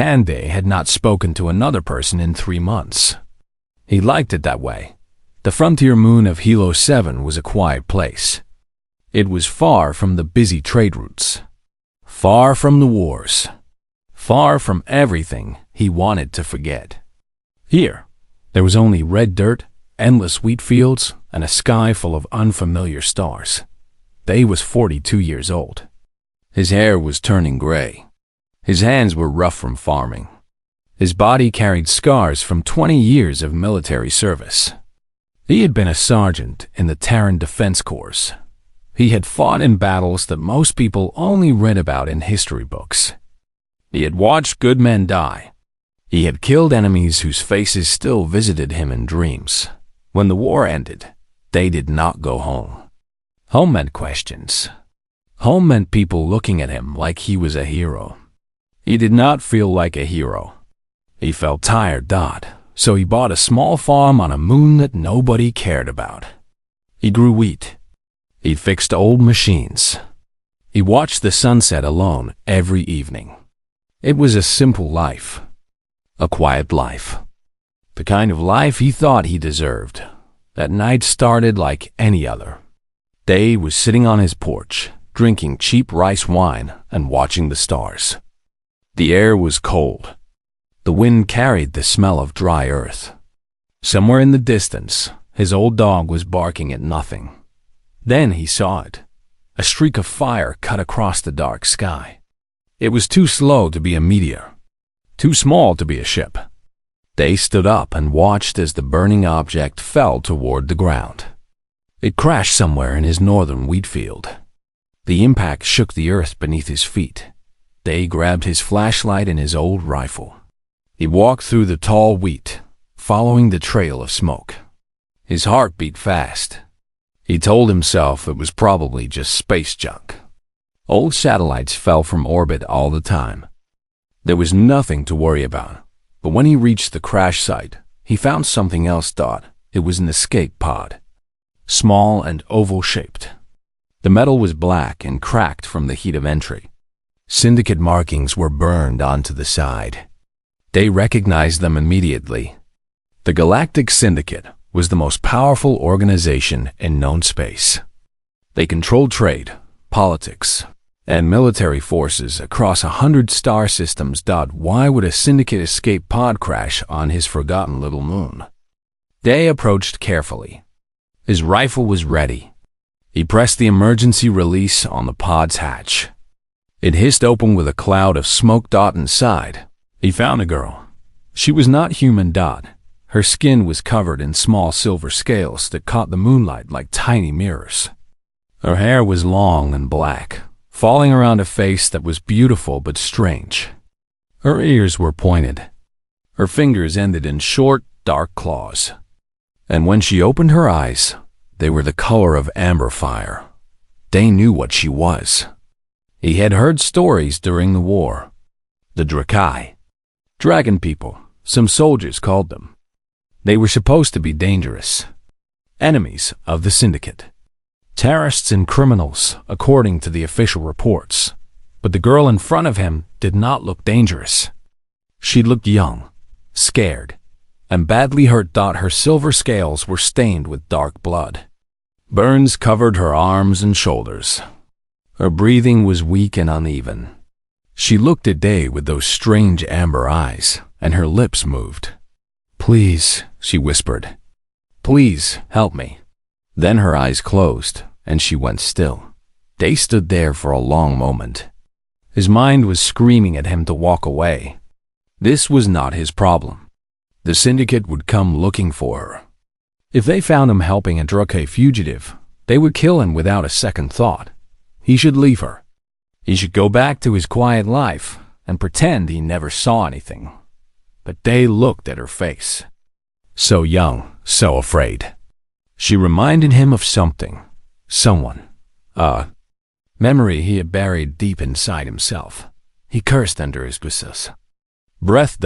Day had not spoken to another person in 3 months. He liked it that way. The frontier moon of Hilo 7 was a quiet place. It was far from the busy trade routes, far from the wars, far from everything he wanted to forget. Here, there was only red dirt, endless wheat fields, and a sky full of unfamiliar stars. Day was 42 years old. His hair was turning gray. His hands were rough from farming. His body carried scars from 20 years of military service. He had been a sergeant in the Terran Defense Corps. He had fought in battles that most people only read about in history books. He had watched good men die. He had killed enemies whose faces still visited him in dreams. When the war ended, they did not go home. Home meant questions. Home meant people looking at him like he was a hero. He did not feel like a hero. He felt tired, so he bought a small farm on a moon that nobody cared about. He grew wheat. He fixed old machines. He watched the sunset alone every evening. It was a simple life. A quiet life. The kind of life he thought he deserved. That night started like any other. Day was sitting on his porch, drinking cheap rice wine and watching the stars. The air was cold. The wind carried the smell of dry earth. Somewhere in the distance, his old dog was barking at nothing. Then he saw it. A streak of fire cut across the dark sky. It was too slow to be a meteor, too small to be a ship. They stood up and watched as the burning object fell toward the ground. It crashed somewhere in his northern wheat field. The impact shook the earth beneath his feet. Day grabbed his flashlight and his old rifle. He walked through the tall wheat, following the trail of smoke. His heart beat fast. He told himself it was probably just space junk. Old satellites fell from orbit all the time. There was nothing to worry about. But when he reached the crash site, he found something else. It was an escape pod. Small and oval-shaped. The metal was black and cracked from the heat of entry. Syndicate markings were burned onto the side. They recognized them immediately. The Galactic Syndicate was the most powerful organization in known space. They controlled trade, politics, and military forces across 100 star systems. Why would a syndicate escape pod crash on his forgotten little moon? Day approached carefully. His rifle was ready. He pressed the emergency release on the pod's hatch. It hissed open with a cloud of smoke. Inside, he found a girl. She was not human. Her skin was covered in small silver scales that caught the moonlight like tiny mirrors. Her hair was long and black, falling around a face that was beautiful but strange. Her ears were pointed. Her fingers ended in short, dark claws. And when she opened her eyes, they were the color of amber fire. Day knew what she was. He had heard stories during the war. The Drakai. Dragon people, some soldiers called them. They were supposed to be dangerous. Enemies of the Syndicate. Terrorists and criminals, according to the official reports. But the girl in front of him did not look dangerous. She looked young, scared, and badly hurt. Her silver scales were stained with dark blood. Burns covered her arms and shoulders. Her breathing was weak and uneven. She looked at Day with those strange amber eyes, and her lips moved. "Please," she whispered. "Please, help me." Then her eyes closed, and she went still. Day stood there for a long moment. His mind was screaming at him to walk away. This was not his problem. The Syndicate would come looking for her. If they found him helping a Drakai fugitive, they would kill him without a second thought. He should leave her. He should go back to his quiet life and pretend he never saw anything. But Day looked at her face. So young, so afraid. She reminded him of something, someone, a memory he had buried deep inside himself. He cursed under his guses. Breath.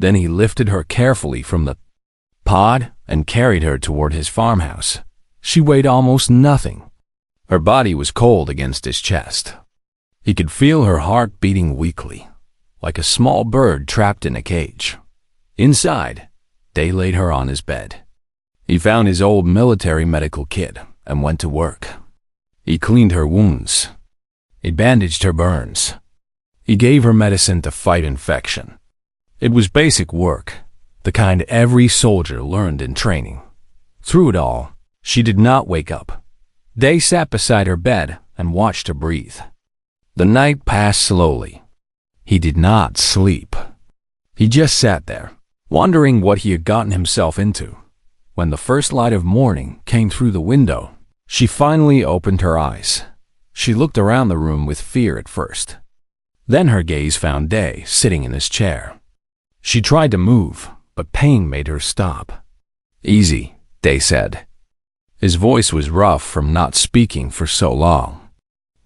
Then he lifted her carefully from the pod and carried her toward his farmhouse. She weighed almost nothing. Her body was cold against his chest. He could feel her heart beating weakly. like a small bird trapped in a cage. Inside, Day laid her on his bed. He found his old military medical kit and went to work. He cleaned her wounds. He bandaged her burns. He gave her medicine to fight infection. It was basic work, the kind every soldier learned in training. Through it all, she did not wake up. Day sat beside her bed and watched her breathe. The night passed slowly. He did not sleep. He just sat there, wondering what he had gotten himself into. When the first light of morning came through the window, she finally opened her eyes. She looked around the room with fear at first. Then her gaze found Day sitting in his chair. She tried to move, but pain made her stop. "Easy," Day said. His voice was rough from not speaking for so long.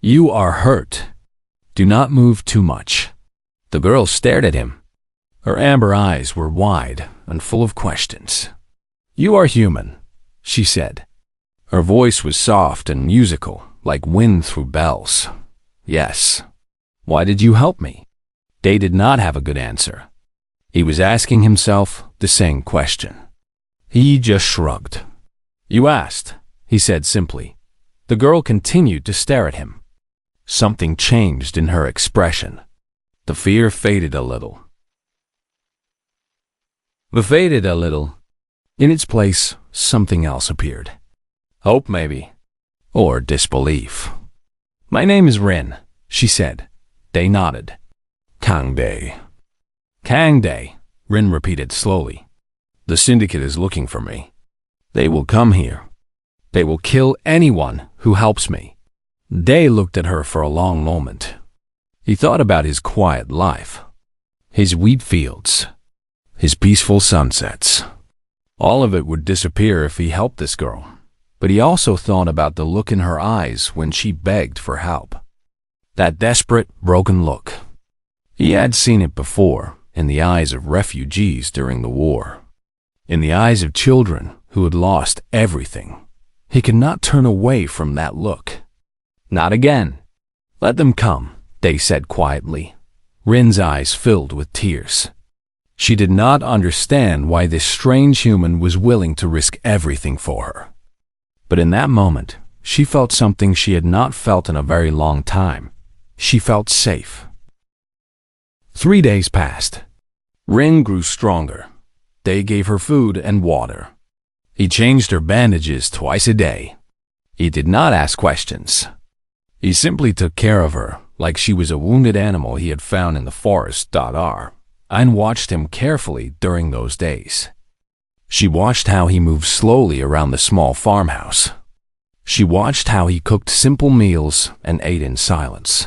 "You are hurt. Do not move too much." The girl stared at him. Her amber eyes were wide and full of questions. "You are human," she said. Her voice was soft and musical, like wind through bells. "Yes." "Why did you help me?" Day did not have a good answer. He was asking himself the same question. He just shrugged. "You asked," he said simply. The girl continued to stare at him. Something changed in her expression. The fear faded a little. In its place, something else appeared. Hope, maybe. Or disbelief. "My name is Rin," she said. Day nodded. "Kang Day." "Kang Day," Rin repeated slowly. "The syndicate is looking for me. They will come here. They will kill anyone who helps me." Day looked at her for a long moment. He thought about his quiet life, his wheat fields, his peaceful sunsets. All of it would disappear if he helped this girl. But he also thought about the look in her eyes when she begged for help. That desperate, broken look. He had seen it before in the eyes of refugees during the war. In the eyes of children who had lost everything. He could not turn away from that look. "Not again." "Let them come," Day said quietly. Rin's eyes filled with tears. She did not understand why this strange human was willing to risk everything for her. But in that moment, she felt something she had not felt in a very long time. She felt safe. 3 days passed. Rin grew stronger. Day gave her food and water. He changed her bandages twice a day. He did not ask questions. He simply took care of her like she was a wounded animal he had found in the forest. And watched him carefully during those days. She watched how he moved slowly around the small farmhouse. She watched how he cooked simple meals and ate in silence.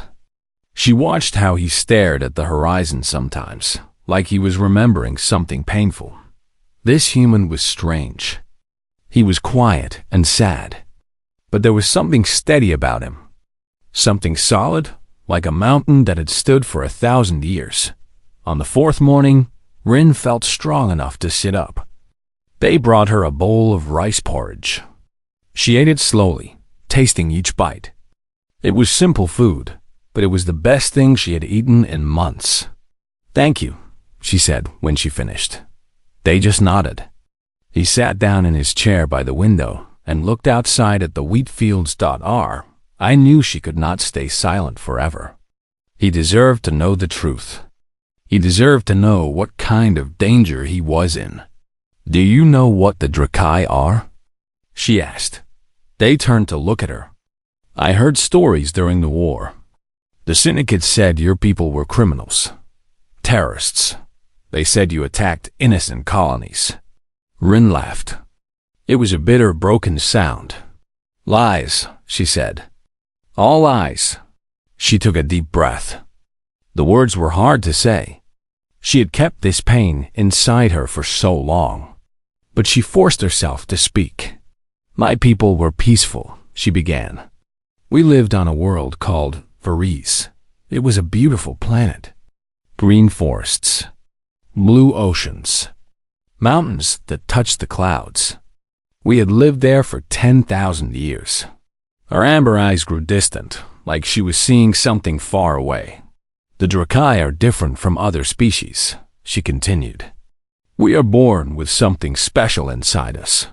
She watched how he stared at the horizon sometimes, like he was remembering something painful. This human was strange. He was quiet and sad, but there was something steady about him. Something solid, like a mountain that had stood for 1,000 years. On the 4th morning, Rin felt strong enough to sit up. They brought her a bowl of rice porridge. She ate it slowly, tasting each bite. It was simple food, but it was the best thing she had eaten in months. "Thank you," she said when she finished. They just nodded. He sat down in his chair by the window and looked outside at the wheat fields. I knew she could not stay silent forever. He deserved to know the truth. He deserved to know what kind of danger he was in. "Do you know what the Drakai are?" she asked. They turned to look at her. "I heard stories during the war. The syndicate said your people were criminals, terrorists. They said you attacked innocent colonies." Rin laughed. It was a bitter, broken sound. "Lies," she said. "All lies." She took a deep breath. The words were hard to say. She had kept this pain inside her for so long. But she forced herself to speak. "My people were peaceful," she began. "We lived on a world called Varese. It was a beautiful planet. Green forests, blue oceans, mountains that touched the clouds. We had lived there for 10,000 years." Her amber eyes grew distant, like she was seeing something far away. The Drakai are different from other species, she continued. We are born with something special inside us.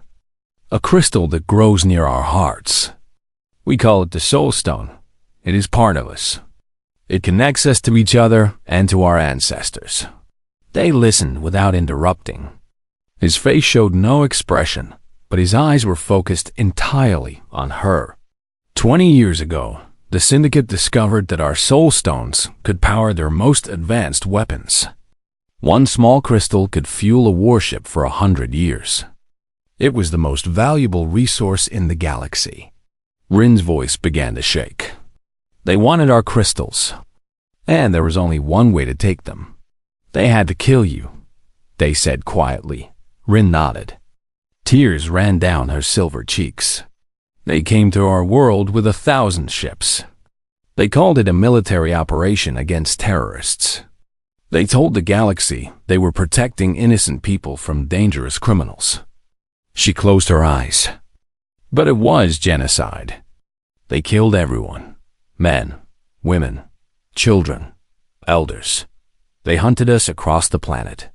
A crystal that grows near our hearts. We call it the Soul Stone. It is part of us. It connects us to each other and to our ancestors. They listened without interrupting. His face showed no expression, but his eyes were focused entirely on her. 20 years ago, the Syndicate discovered that our Soul Stones could power their most advanced weapons. One small crystal could fuel a warship for 100 years. It was the most valuable resource in the galaxy. Rin's voice began to shake. They wanted our crystals, and there was only one way to take them. They had to kill you, they said quietly. Rin nodded. Tears ran down her silver cheeks. They came to our world with 1,000 ships. They called it a military operation against terrorists. They told the galaxy they were protecting innocent people from dangerous criminals. She closed her eyes. But it was genocide. They killed everyone. Men, women, children, elders. They hunted us across the planet.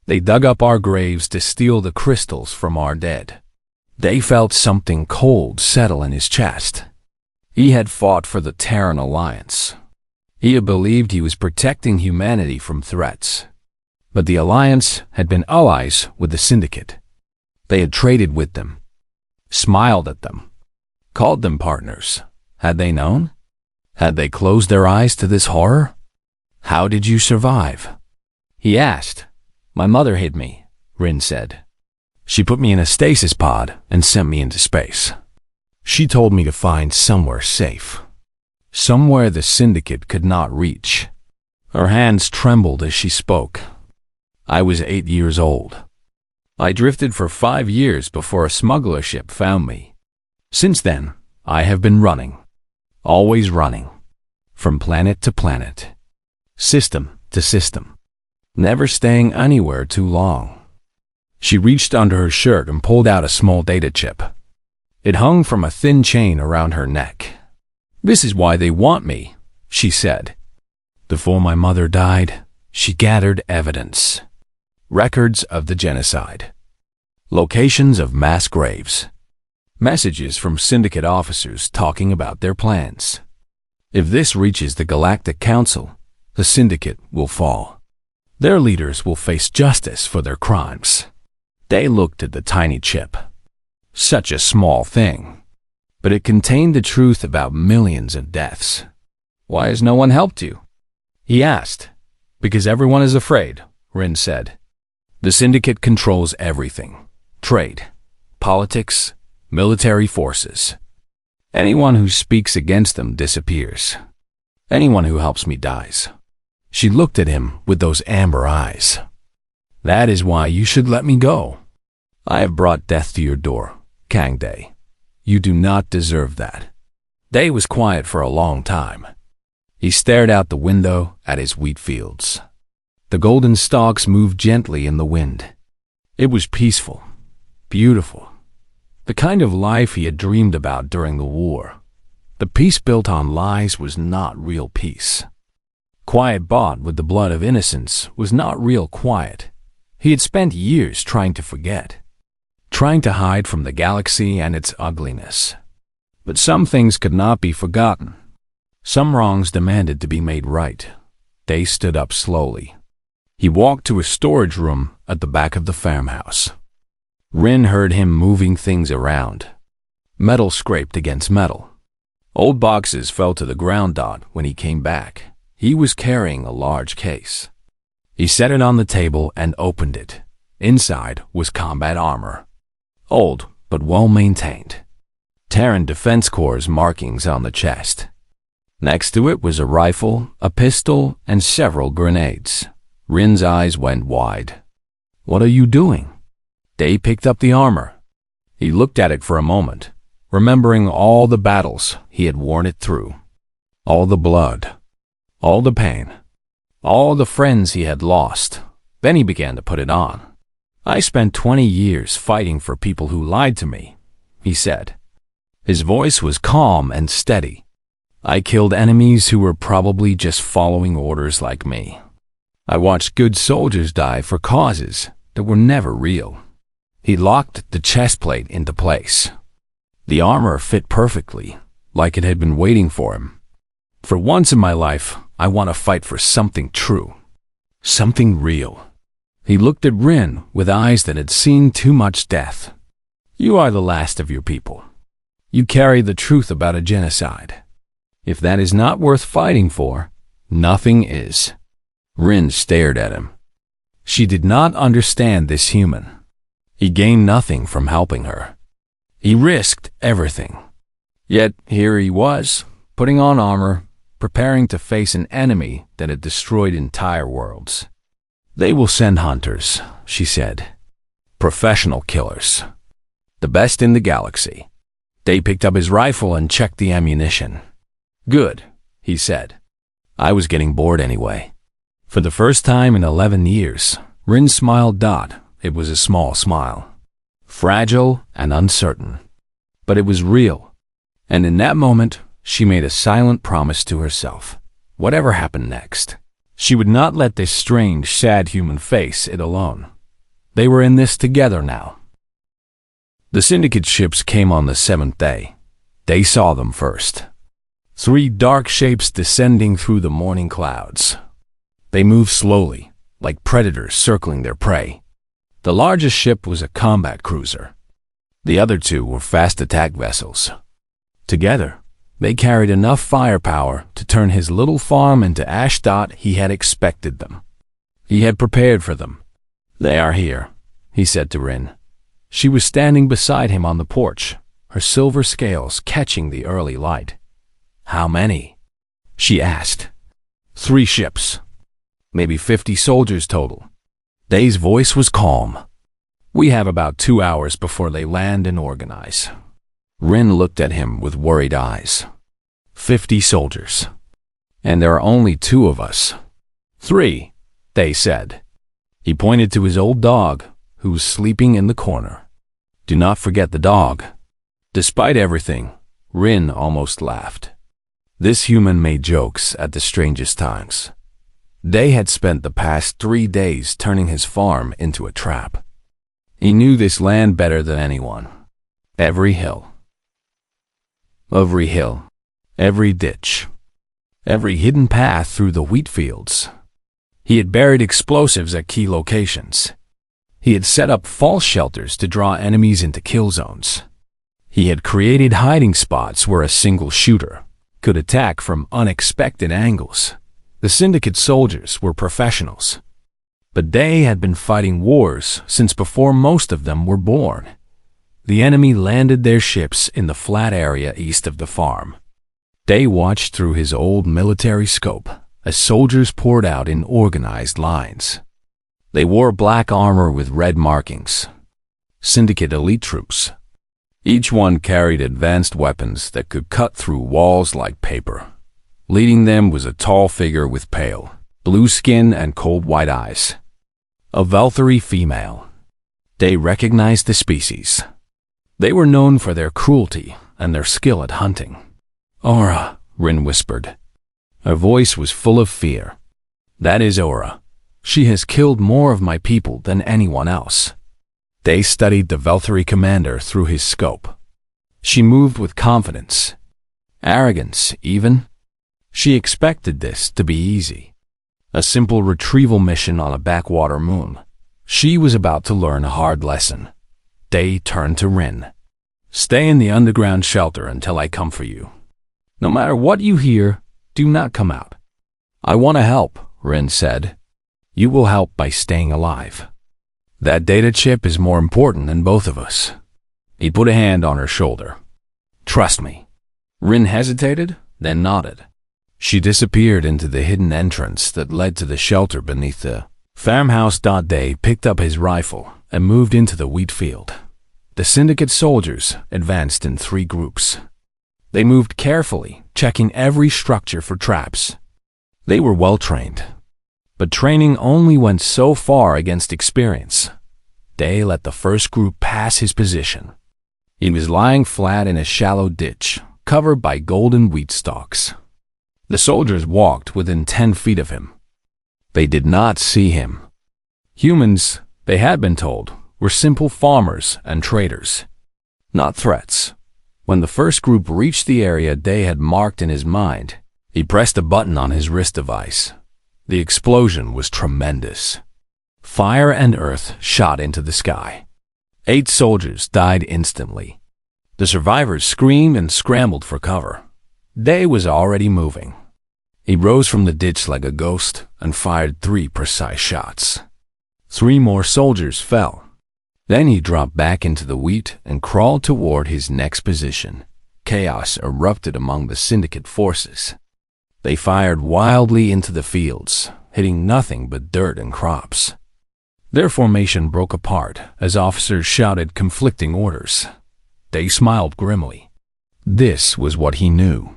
They dug up our graves to steal the crystals from our dead. They felt something cold settle in his chest. He had fought for the Terran Alliance. He had believed he was protecting humanity from threats. But the Alliance had been allies with the Syndicate. They had traded with them, smiled at them, called them partners. Had they known? Had they closed their eyes to this horror? How did you survive? He asked. My mother hid me, Rin said. She put me in a stasis pod and sent me into space. She told me to find somewhere safe. Somewhere the Syndicate could not reach. Her hands trembled as she spoke. I was 8 years old. I drifted for 5 years before a smuggler ship found me. Since then, I have been running. Always running. From planet to planet. System to system. Never staying anywhere too long. She reached under her shirt and pulled out a small data chip. It hung from a thin chain around her neck. This is why they want me, she said. Before my mother died, she gathered evidence. Records of the genocide. Locations of mass graves. Messages from Syndicate officers talking about their plans. If this reaches the Galactic Council, the Syndicate will fall. Their leaders will face justice for their crimes. They looked at the tiny chip. Such a small thing. But it contained the truth about millions of deaths. Why has no one helped you? He asked. Because everyone is afraid, Rin said. The Syndicate controls everything. Trade, politics, military forces. Anyone who speaks against them disappears. Anyone who helps me dies. She looked at him with those amber eyes. That is why you should let me go. I have brought death to your door, Kang Day. You do not deserve that. Day was quiet for a long time. He stared out the window at his wheat fields. The golden stalks moved gently in the wind. It was peaceful, beautiful. The kind of life he had dreamed about during the war. The peace built on lies was not real peace. Quiet bought with the blood of innocence was not real quiet. He had spent years trying to forget, trying to hide from the galaxy and its ugliness. But some things could not be forgotten. Some wrongs demanded to be made right. Day stood up slowly. He walked to a storage room at the back of the farmhouse. Rin heard him moving things around. Metal scraped against metal. Old boxes fell to the ground when he came back. He was carrying a large case. He set it on the table and opened it. Inside was combat armor. Old, but well-maintained. Terran Defense Corps' markings on the chest. Next to it was a rifle, a pistol, and several grenades. Rin's eyes went wide. What are you doing? Day picked up the armor. He looked at it for a moment, remembering all the battles he had worn it through. All the blood. All the pain. All the friends he had lost. Then he began to put it on. I spent 20 years fighting for people who lied to me, he said. His voice was calm and steady. I killed enemies who were probably just following orders like me. I watched good soldiers die for causes that were never real. He locked the chest plate into place. The armor fit perfectly, like it had been waiting for him. For once in my life, I want to fight for something true. Something real. He looked at Rin with eyes that had seen too much death. You are the last of your people. You carry the truth about a genocide. If that is not worth fighting for, nothing is. Rin stared at him. She did not understand this human. He gained nothing from helping her. He risked everything. Yet here he was, putting on armor, preparing to face an enemy that had destroyed entire worlds. They will send hunters, she said. Professional killers. The best in the galaxy. Day picked up his rifle and checked the ammunition. Good, he said. I was getting bored anyway. For the first time in 11 years, Rin smiled. It was a small smile. Fragile and uncertain. But it was real. And in that moment, she made a silent promise to herself. Whatever happened next, she would not let this strange, sad human face it alone. They were in this together now. The Syndicate ships came on the 7th day. They saw them first. 3 dark shapes descending through the morning clouds. They moved slowly, like predators circling their prey. The largest ship was a combat cruiser. The other 2 were fast attack vessels. Together, they carried enough firepower to turn his little farm into ash. He had expected them. He had prepared for them. They are here, he said to Rin. She was standing beside him on the porch, her silver scales catching the early light. How many? She asked. 3 ships. Maybe 50 soldiers total. Day's voice was calm. We have about 2 hours before they land and organize. Rin looked at him with worried eyes. 50 soldiers. And there are only 2 of us. 3, Day said. He pointed to his old dog, who was sleeping in the corner. Do not forget the dog. Despite everything, Rin almost laughed. This human made jokes at the strangest times. Day had spent the past 3 days turning his farm into a trap. He knew this land better than anyone. Every hill. Every ditch. Every hidden path through the wheat fields. He had buried explosives at key locations. He had set up false shelters to draw enemies into kill zones. He had created hiding spots where a single shooter could attack from unexpected angles. The Syndicate soldiers were professionals. But Day had been fighting wars since before most of them were born. The enemy landed their ships in the flat area east of the farm. Day watched through his old military scope as soldiers poured out in organized lines. They wore black armor with red markings. Syndicate elite troops. Each one carried advanced weapons that could cut through walls like paper. Leading them was a tall figure with pale, blue skin and cold white eyes. A Velthari female. Day recognized the species. They were known for their cruelty and their skill at hunting. Aura, Rin whispered. Her voice was full of fear. That is Aura. She has killed more of my people than anyone else. Day studied the Velthari commander through his scope. She moved with confidence. Arrogance, even. She expected this to be easy. A simple retrieval mission on a backwater moon. She was about to learn a hard lesson. Day turned to Rin. Stay in the underground shelter until I come for you. No matter what you hear, do not come out. I want to help, Rin said. You will help by staying alive. That data chip is more important than both of us. He put a hand on her shoulder. Trust me. Rin hesitated, then nodded. She disappeared into the hidden entrance that led to the shelter beneath the farmhouse. Day picked up his rifle and moved into the wheat field. The Syndicate soldiers advanced in 3 groups. They moved carefully, checking every structure for traps. They were well trained. But training only went so far against experience. Day let the first group pass his position. He was lying flat in a shallow ditch, covered by golden wheat stalks. The soldiers walked within 10 feet of him. They did not see him. Humans, they had been told, were simple farmers and traders, not threats. When the first group reached the area Day had marked in his mind, he pressed a button on his wrist device. The explosion was tremendous. Fire and earth shot into the sky. 8 soldiers died instantly. The survivors screamed and scrambled for cover. Day was already moving. He rose from the ditch like a ghost and fired 3 precise shots. 3 more soldiers fell. Then he dropped back into the wheat and crawled toward his next position. Chaos erupted among the syndicate forces. They fired wildly into the fields, hitting nothing but dirt and crops. Their formation broke apart as officers shouted conflicting orders. They smiled grimly. This was what he knew.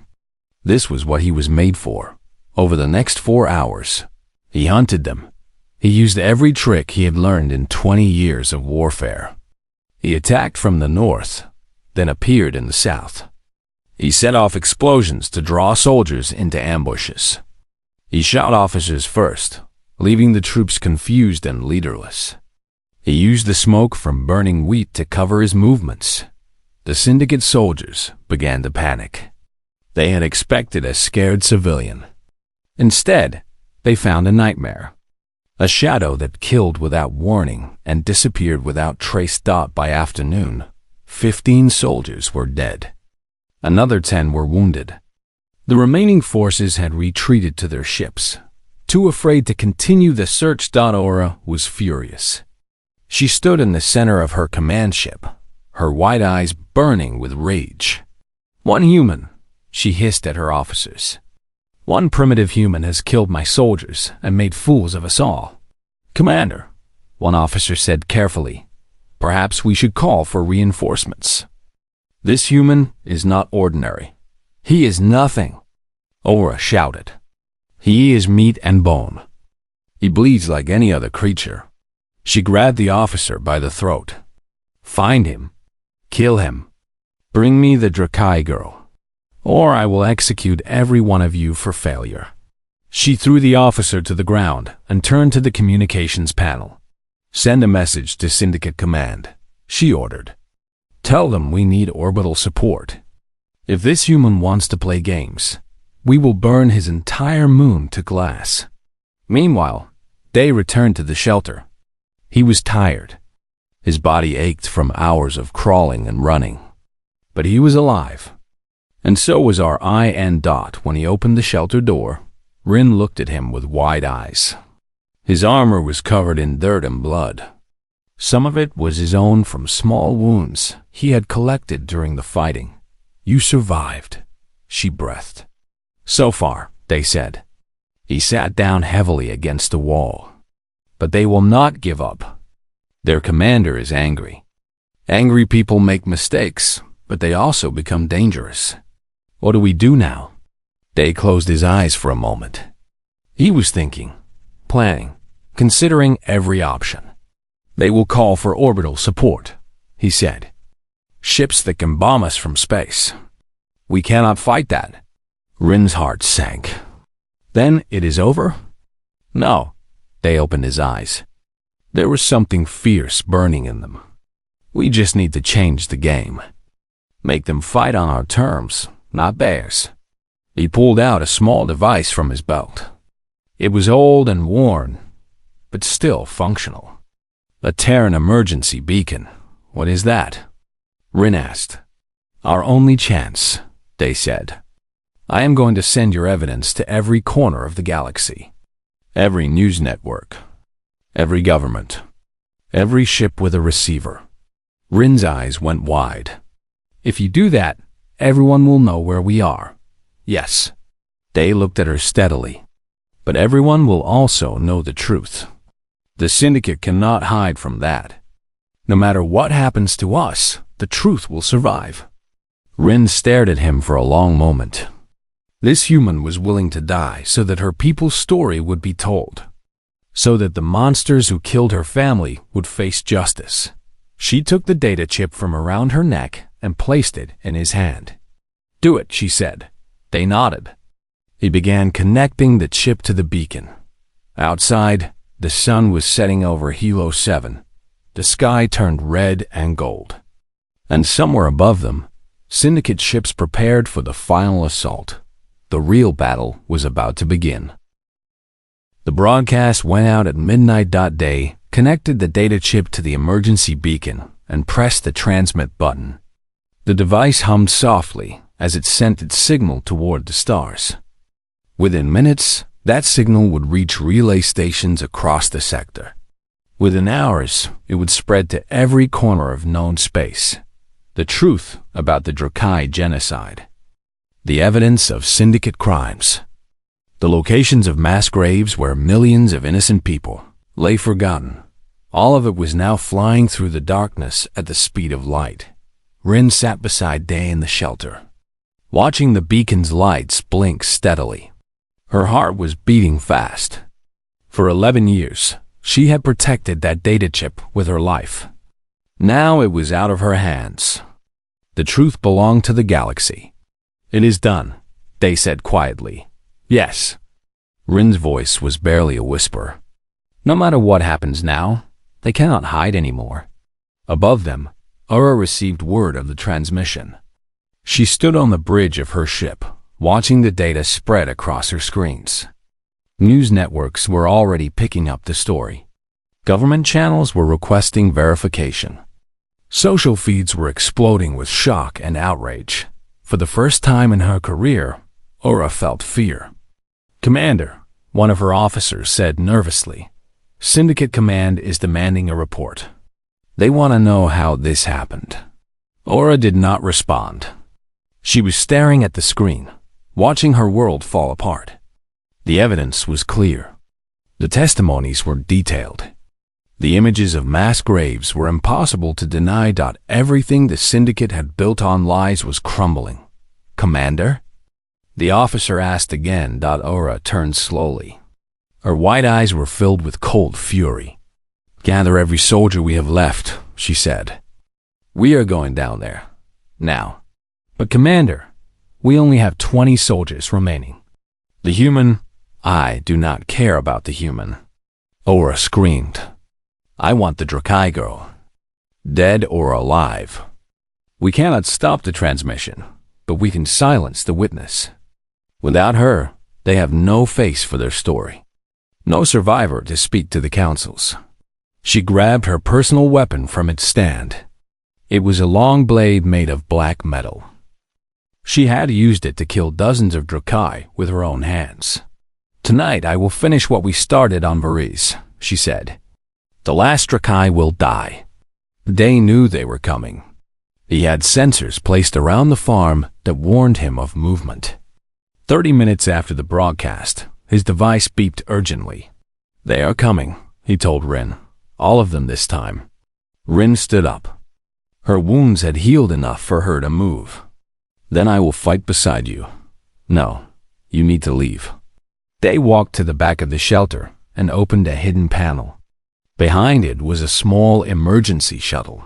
This was what he was made for. Over the next 4 hours, he hunted them. He used every trick he had learned in 20 years of warfare. He attacked from the north, then appeared in the south. He set off explosions to draw soldiers into ambushes. He shot officers first, leaving the troops confused and leaderless. He used the smoke from burning wheat to cover his movements. The syndicate soldiers began to panic. They had expected a scared civilian. Instead, they found a nightmare. A shadow that killed without warning and disappeared without trace. By afternoon, 15 soldiers were dead. Another 10 were wounded. The remaining forces had retreated to their ships, too afraid to continue the search. Aura was furious. She stood in the center of her command ship, her wide eyes burning with rage. "One human," she hissed at her officers. "One primitive human has killed my soldiers and made fools of us all." "Commander," one officer said carefully, "perhaps we should call for reinforcements. This human is not ordinary. He is nothing." Aura shouted. "He is meat and bone. He bleeds like any other creature." She grabbed the officer by the throat. "Find him. Kill him. Bring me the Drakai girl, or I will execute every one of you for failure." She threw the officer to the ground and turned to the communications panel. "Send a message to Syndicate Command," she ordered. "Tell them we need orbital support. If this human wants to play games, we will burn his entire moon to glass." Meanwhile, Day returned to the shelter. He was tired. His body ached from hours of crawling and running. But he was alive. And so was our IN. When he opened the shelter door, Rin looked at him with wide eyes. His armor was covered in dirt and blood. Some of it was his own from small wounds he had collected during the fighting. "You survived," she breathed. "So far," they said. He sat down heavily against the wall. "But they will not give up. Their commander is angry. Angry people make mistakes, but they also become dangerous. What do we do now?" Day closed his eyes for a moment. He was thinking, planning, considering every option. "They will call for orbital support," he said. "Ships that can bomb us from space. We cannot fight that." Rin's heart sank. "Then it is over?" "No." Day opened his eyes. There was something fierce burning in them. "We just need to change the game. Make them fight on our terms, not theirs." He pulled out a small device from his belt. It was old and worn, but still functional. "A Terran emergency beacon. What is that?" Rin asked. "Our only chance," Day said. "I am going to send your evidence to every corner of the galaxy. Every news network. Every government. Every ship with a receiver." Rin's eyes went wide. "If you do that, everyone will know where we are." "Yes." Day looked at her steadily. "But everyone will also know the truth. The Syndicate cannot hide from that. No matter what happens to us, the truth will survive." Rin stared at him for a long moment. This human was willing to die so that her people's story would be told, so that the monsters who killed her family would face justice. She took the data chip from around her neck and placed it in his hand. "Do it," she said. They nodded. He began connecting the chip to the beacon. Outside, the sun was setting over Hilo 7. The sky turned red and gold. And somewhere above them, Syndicate ships prepared for the final assault. The real battle was about to begin. The broadcast went out at midnight. Day connected the data chip to the emergency beacon and pressed the transmit button. The device hummed softly as it sent its signal toward the stars. Within minutes, that signal would reach relay stations across the sector. Within hours, it would spread to every corner of known space. The truth about the Drakai genocide. The evidence of syndicate crimes. The locations of mass graves where millions of innocent people lay forgotten. All of it was now flying through the darkness at the speed of light. Rin sat beside Day in the shelter, watching the beacon's lights blink steadily. Her heart was beating fast. For 11 years, she had protected that data chip with her life. Now it was out of her hands. The truth belonged to the galaxy. "It is done," Day said quietly. "Yes." Rin's voice was barely a whisper. No matter what happens now, they cannot hide anymore. Above them, Ura received word of the transmission. She stood on the bridge of her ship, watching the data spread across her screens. News networks were already picking up the story. Government channels were requesting verification. Social feeds were exploding with shock and outrage. For the first time in her career, Ura felt fear. "Commander," one of her officers said nervously, "Syndicate Command is demanding a report. They want to know how this happened." Ura did not respond. She was staring at the screen, watching her world fall apart. The evidence was clear. The testimonies were detailed. The images of mass graves were impossible to deny. Everything the Syndicate had built on lies was crumbling. "Commander?" The officer asked again. Ura turned slowly. Her white eyes were filled with cold fury. "Gather every soldier we have left," she said. "We are going down there. Now." "But Commander, we only have 20 soldiers remaining." "The human? I do not care about the human." Ura screamed. "I want the Drakai girl. Dead or alive. We cannot stop the transmission, but we can silence the witness. Without her, they have no face for their story. No survivor to speak to the councils." She grabbed her personal weapon from its stand. It was a long blade made of black metal. She had used it to kill dozens of Drakai with her own hands. "Tonight I will finish what we started on Varese," she said. "The last Drakai will die." Day knew they were coming. He had sensors placed around the farm that warned him of movement. 30 minutes after the broadcast, his device beeped urgently. "They are coming," he told Rin. "All of them this time." Rin stood up. Her wounds had healed enough for her to move. "Then I will fight beside you." "No, you need to leave." They walked to the back of the shelter and opened a hidden panel. Behind it was a small emergency shuttle.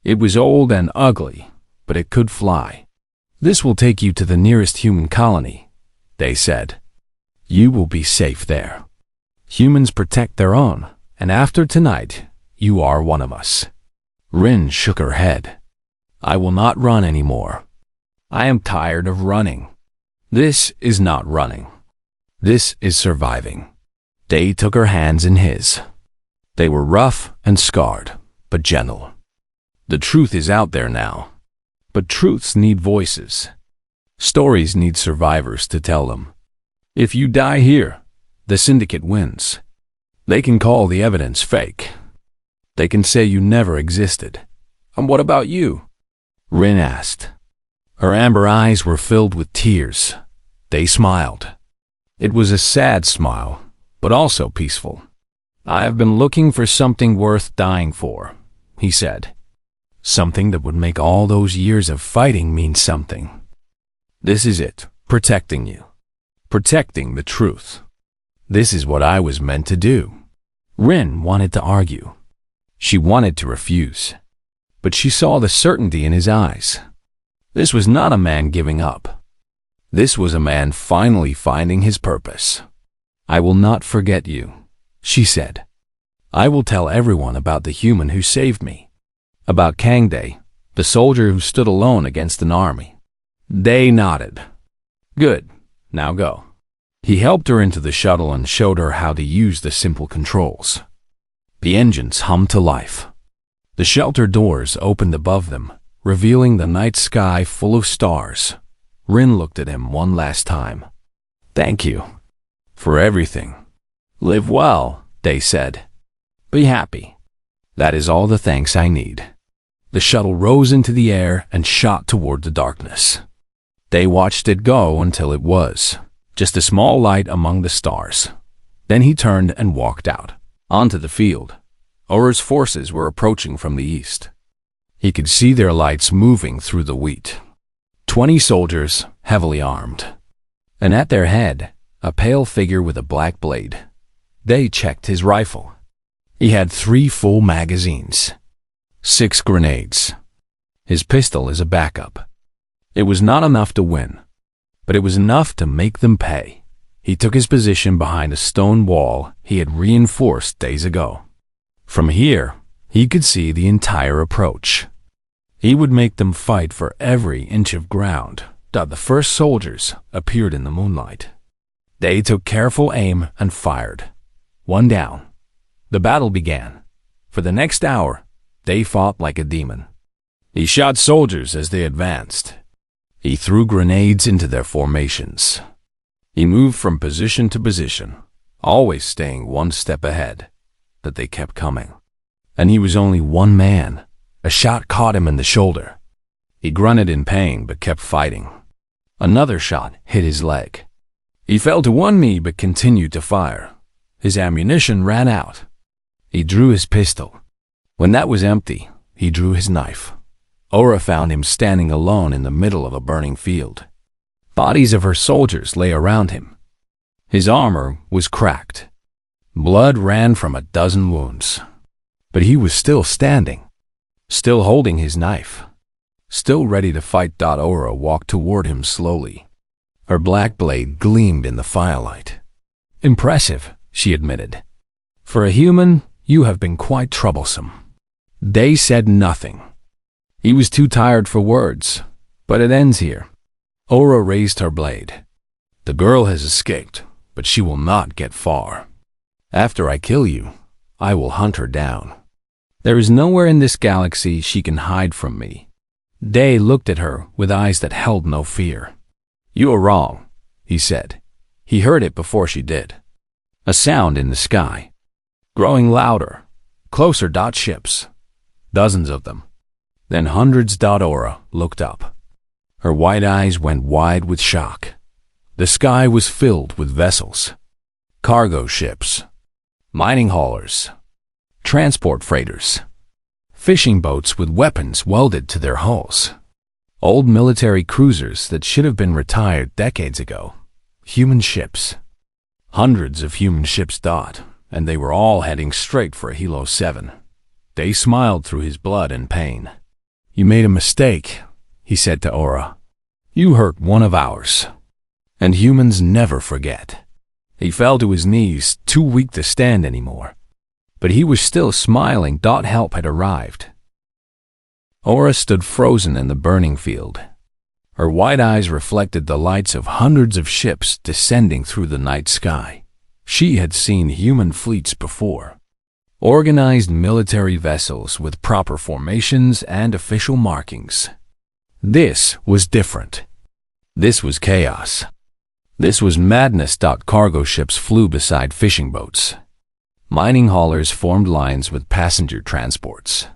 It was old and ugly, but it could fly. "This will take you to the nearest human colony," they said. "You will be safe there. Humans protect their own, and after tonight, you are one of us." Rin shook her head. "I will not run anymore. I am tired of running. This is not running. This is surviving." Day took her hands in his. They were rough and scarred, but gentle. "The truth is out there now. But truths need voices. Stories need survivors to tell them. If you die here, the Syndicate wins. They can call the evidence fake. They can say you never existed." "And what about you?" Rin asked. Her amber eyes were filled with tears. They smiled. It was a sad smile, but also peaceful. "I have been looking for something worth dying for," he said. "Something that would make all those years of fighting mean something. This is it, protecting you. Protecting the truth. This is what I was meant to do." Rin wanted to argue. She wanted to refuse. But she saw the certainty in his eyes. This was not a man giving up. This was a man finally finding his purpose. "I will not forget you," she said. "I will tell everyone about the human who saved me. About Kang Day, the soldier who stood alone against an army." Day nodded. "Good, now go." He helped her into the shuttle and showed her how to use the simple controls. The engines hummed to life. The shelter doors opened above them, revealing the night sky full of stars. Rin looked at him one last time. "Thank you for everything." "Live well," Day said. "Be happy. That is all the thanks I need." The shuttle rose into the air and shot toward the darkness. They watched it go until it was just a small light among the stars. Then he turned and walked out onto the field. Aura's forces were approaching from the east. He could see their lights moving through the wheat. 20 soldiers, heavily armed. And at their head, a pale figure with a black blade. They checked his rifle. He had 3 full magazines. 6 grenades. His pistol is a backup. It was not enough to win, but it was enough to make them pay. He took his position behind a stone wall he had reinforced days ago. From here, he could see the entire approach. He would make them fight for every inch of ground. The first soldiers appeared in the moonlight. They took careful aim and fired. 1 down. The battle began. For the next hour, they fought like a demon. He shot soldiers as they advanced. He threw grenades into their formations. He moved from position to position, always staying 1 step ahead. But they kept coming. And he was only 1 man. A shot caught him in the shoulder. He grunted in pain but kept fighting. Another shot hit his leg. He fell to 1 knee but continued to fire. His ammunition ran out. He drew his pistol. When that was empty, he drew his knife. Aura found him standing alone in the middle of a burning field. Bodies of her soldiers lay around him. His armor was cracked. Blood ran from a dozen wounds. But he was still standing, still holding his knife, still ready to fight. Aura walked toward him slowly. Her black blade gleamed in the firelight. "Impressive," she admitted. "For a human, you have been quite troublesome." They said nothing. He was too tired for words, but it ends here. Aura raised her blade. "The girl has escaped, but she will not get far. After I kill you, I will hunt her down. There is nowhere in this galaxy she can hide from me." Day looked at her with eyes that held no fear. "You are wrong," he said. He heard it before she did. A sound in the sky. Growing louder. Closer. Ships. Dozens of them. Then hundreds. Aura looked up. Her white eyes went wide with shock. The sky was filled with vessels. Cargo ships. Mining haulers. Transport freighters. Fishing boats with weapons welded to their hulls. Old military cruisers that should have been retired decades ago. Human ships. Hundreds of human ships. And they were all heading straight for Hilo 7. Day smiled through his blood and pain. "You made a mistake," he said to Aura. "You hurt one of ours. And humans never forget." He fell to his knees, too weak to stand anymore. But he was still smiling. Help had arrived. Aura stood frozen in the burning field. Her white eyes reflected the lights of hundreds of ships descending through the night sky. She had seen human fleets before. Organized military vessels with proper formations and official markings. This was different. This was chaos. This was madness. Cargo ships flew beside fishing boats. Mining haulers formed lines with passenger transports.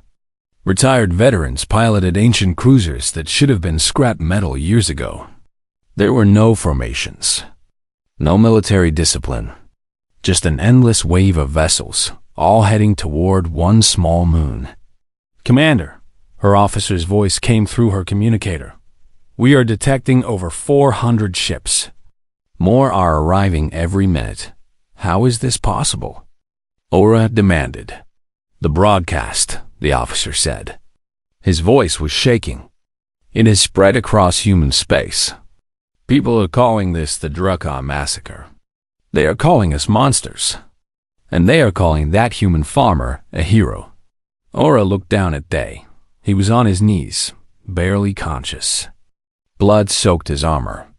Retired veterans piloted ancient cruisers that should have been scrap metal years ago. There were no formations. No military discipline. Just an endless wave of vessels, all heading toward one small moon. "Commander," her officer's voice came through her communicator. "We are detecting over 400 ships. More are arriving every minute. How is this possible?" Aura demanded. "The broadcast," the officer said. His voice was shaking. It has spread across human space. People are calling this the Drukhar Massacre. They are calling us monsters. And they are calling that human farmer a hero. Aura looked down at Day. He was on his knees, barely conscious. Blood soaked his armor.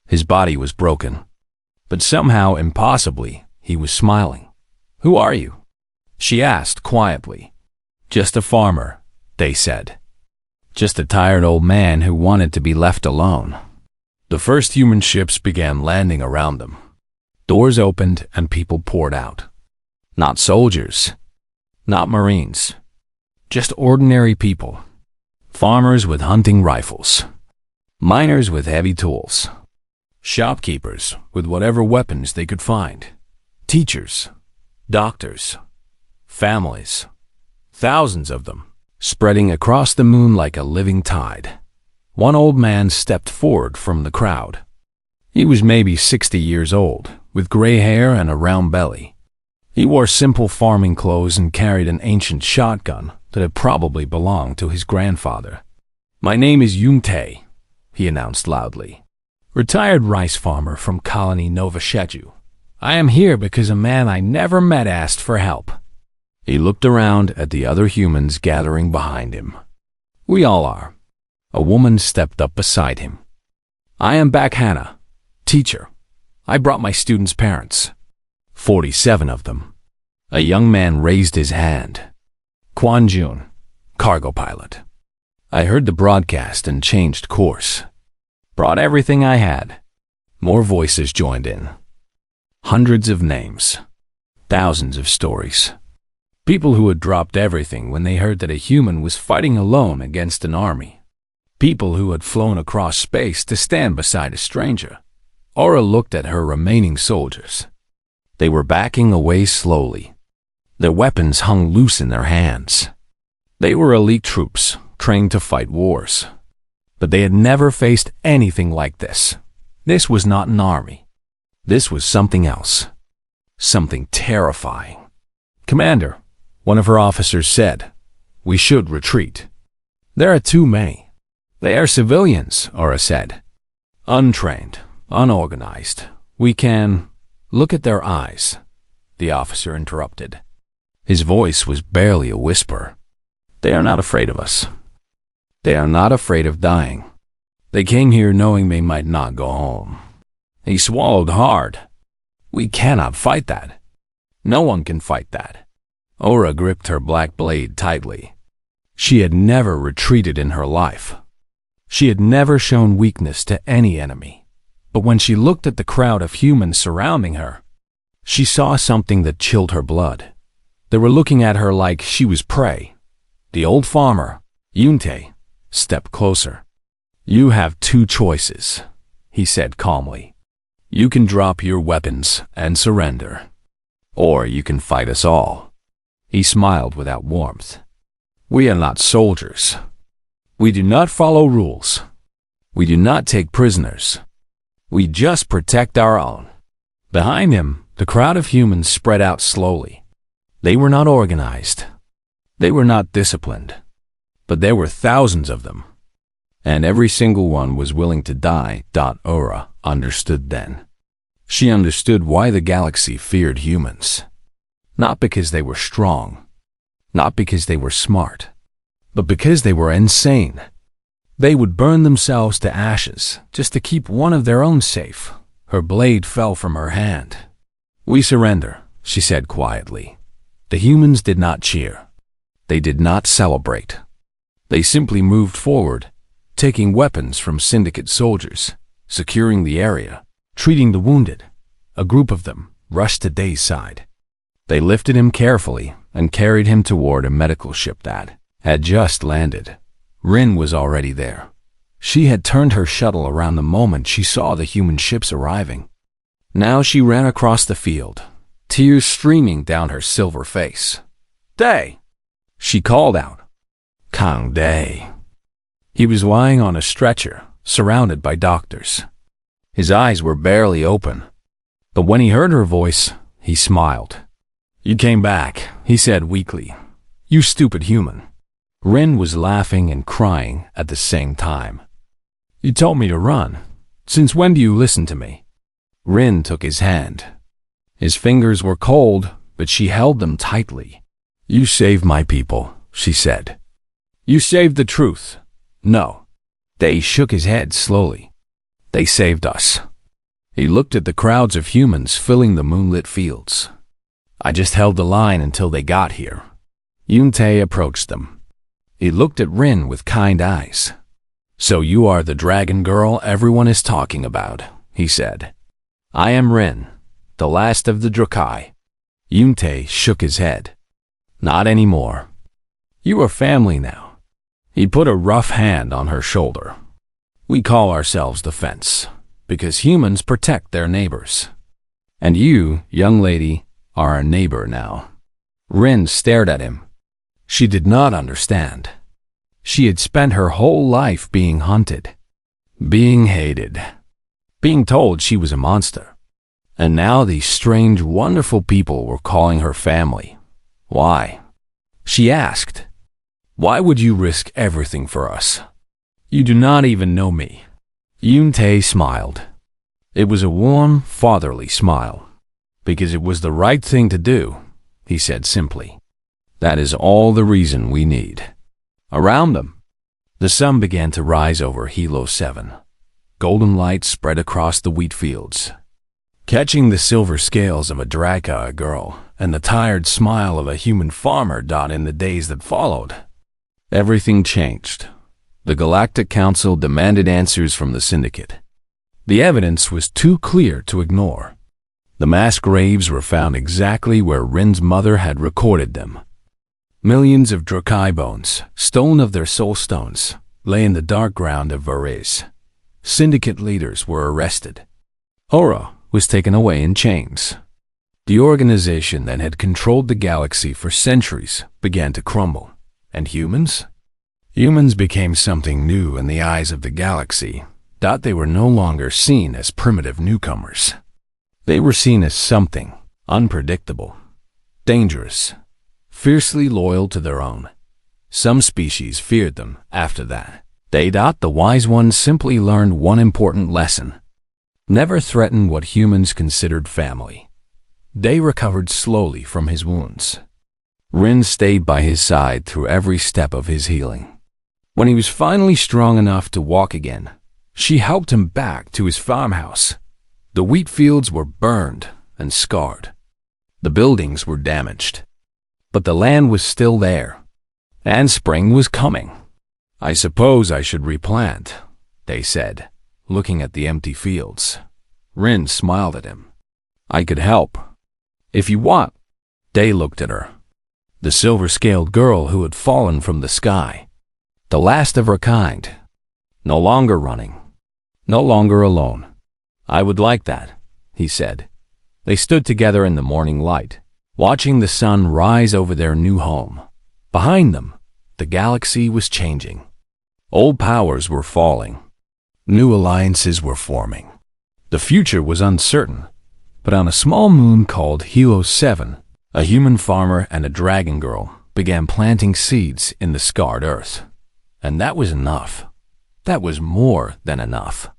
His body was broken. But somehow, impossibly, he was smiling. "Who are you?" she asked quietly. "Just a farmer," Day said. "Just a tired old man who wanted to be left alone." The first human ships began landing around them. Doors opened and people poured out. Not soldiers, not Marines, just ordinary people. Farmers with hunting rifles, miners with heavy tools, shopkeepers with whatever weapons they could find, teachers, doctors, families, thousands of them, spreading across the moon like a living tide. One old man stepped forward from the crowd. He was maybe 60 years old, with gray hair and a round belly. He wore simple farming clothes and carried an ancient shotgun that had probably belonged to his grandfather. "My name is Yumte," he announced loudly. "Retired rice farmer from colony Nova Sheju. I am here because a man I never met asked for help." He looked around at the other humans gathering behind him. "We all are." A woman stepped up beside him. "I am Back Hannah, teacher. I brought my students' parents. 47 of them." A young man raised his hand. "Quan Jun, cargo pilot. I heard the broadcast and changed course. Brought everything I had." More voices joined in. Hundreds of names. Thousands of stories. People who had dropped everything when they heard that a human was fighting alone against an army. People who had flown across space to stand beside a stranger. Aura looked at her remaining soldiers. They were backing away slowly. Their weapons hung loose in their hands. They were elite troops, trained to fight wars. But they had never faced anything like this. This was not an army. This was something else. Something terrifying. "Commander," one of her officers said, "we should retreat. There are too many." "They are civilians," Aura said. "Untrained, unorganized. We can—" "Look at their eyes," the officer interrupted. His voice was barely a whisper. "They are not afraid of us. They are not afraid of dying. They came here knowing they might not go home." He swallowed hard. "We cannot fight that. No one can fight that." Aura gripped her black blade tightly. She had never retreated in her life. She had never shown weakness to any enemy. But when she looked at the crowd of humans surrounding her, she saw something that chilled her blood. They were looking at her like she was prey. The old farmer, Yunte, stepped closer. "You have two choices," he said calmly. "You can drop your weapons and surrender, or you can fight us all." He smiled without warmth. "We are not soldiers. We do not follow rules. We do not take prisoners. We just protect our own." Behind him, the crowd of humans spread out slowly. They were not organized. They were not disciplined. But there were thousands of them. And every single one was willing to die. Aura understood then. She understood why the galaxy feared humans. Not because they were strong. Not because they were smart. But because they were insane. They would burn themselves to ashes just to keep one of their own safe. Her blade fell from her hand. "We surrender," she said quietly. The humans did not cheer. They did not celebrate. They simply moved forward, taking weapons from Syndicate soldiers, securing the area, treating the wounded. A group of them rushed to Day's side. They lifted him carefully and carried him toward a medical ship that had just landed. Rin was already there. She had turned her shuttle around the moment she saw the human ships arriving. Now she ran across the field, tears streaming down her silver face. "Day!" she called out. Kang Day. He was lying on a stretcher, surrounded by doctors. His eyes were barely open. But when he heard her voice, he smiled. "You came back," he said weakly. "You stupid human. Rin was laughing and crying at the same time. You told me to run. Since when do you listen to me? Rin took his hand. His fingers were cold, but she held them tightly. You saved my people, she said. You saved the truth. No. They shook his head slowly. They saved us. He looked at the crowds of humans filling the moonlit fields. I just held the line until they got here. Yunte approached them. He looked at Rin with kind eyes. So you are the dragon girl everyone is talking about, he said. I am Rin, the last of the Drakai. Yunte shook his head. Not anymore. You are family now. He put a rough hand on her shoulder. We call ourselves the Fence, because humans protect their neighbors. And you, young lady, are a neighbor now. Rin stared at him. She did not understand. She had spent her whole life being hunted, being hated, being told she was a monster. And now these strange, wonderful people were calling her family. Why? She asked. Why would you risk everything for us? You do not even know me. Yunte smiled. It was a warm, fatherly smile. Because it was the right thing to do, he said simply. That is all the reason we need. Around them, the sun began to rise over Hilo 7. Golden light spread across the wheat fields, catching the silver scales of a Draka girl and the tired smile of a human farmer in the days that followed. Everything changed. The Galactic Council demanded answers from the Syndicate. The evidence was too clear to ignore. The mass graves were found exactly where Rin's mother had recorded them. Millions of Drakai bones, stolen of their soul stones, lay in the dark ground of Varese. Syndicate leaders were arrested. Ora was taken away in chains. The organization that had controlled the galaxy for centuries began to crumble. And humans? Humans became something new in the eyes of the galaxy. They were no longer seen as primitive newcomers. They were seen as something unpredictable, dangerous, fiercely loyal to their own. Some species feared them after that. The wise ones simply learned one important lesson. Never threaten what humans considered family. Day recovered slowly from his wounds. Rin stayed by his side through every step of his healing. When he was finally strong enough to walk again, she helped him back to his farmhouse. The wheat fields were burned and scarred. The buildings were damaged. But the land was still there, and spring was coming. I suppose I should replant, they said, looking at the empty fields. Rin smiled at him. I could help. If you want. Day looked at her. The silver-scaled girl who had fallen from the sky. The last of her kind. No longer running. No longer alone. I would like that, he said. They stood together in the morning light, watching the sun rise over their new home. Behind them, the galaxy was changing. Old powers were falling. New alliances were forming. The future was uncertain, but on a small moon called Hilo 7, a human farmer and a dragon girl began planting seeds in the scarred earth. And that was enough. That was more than enough.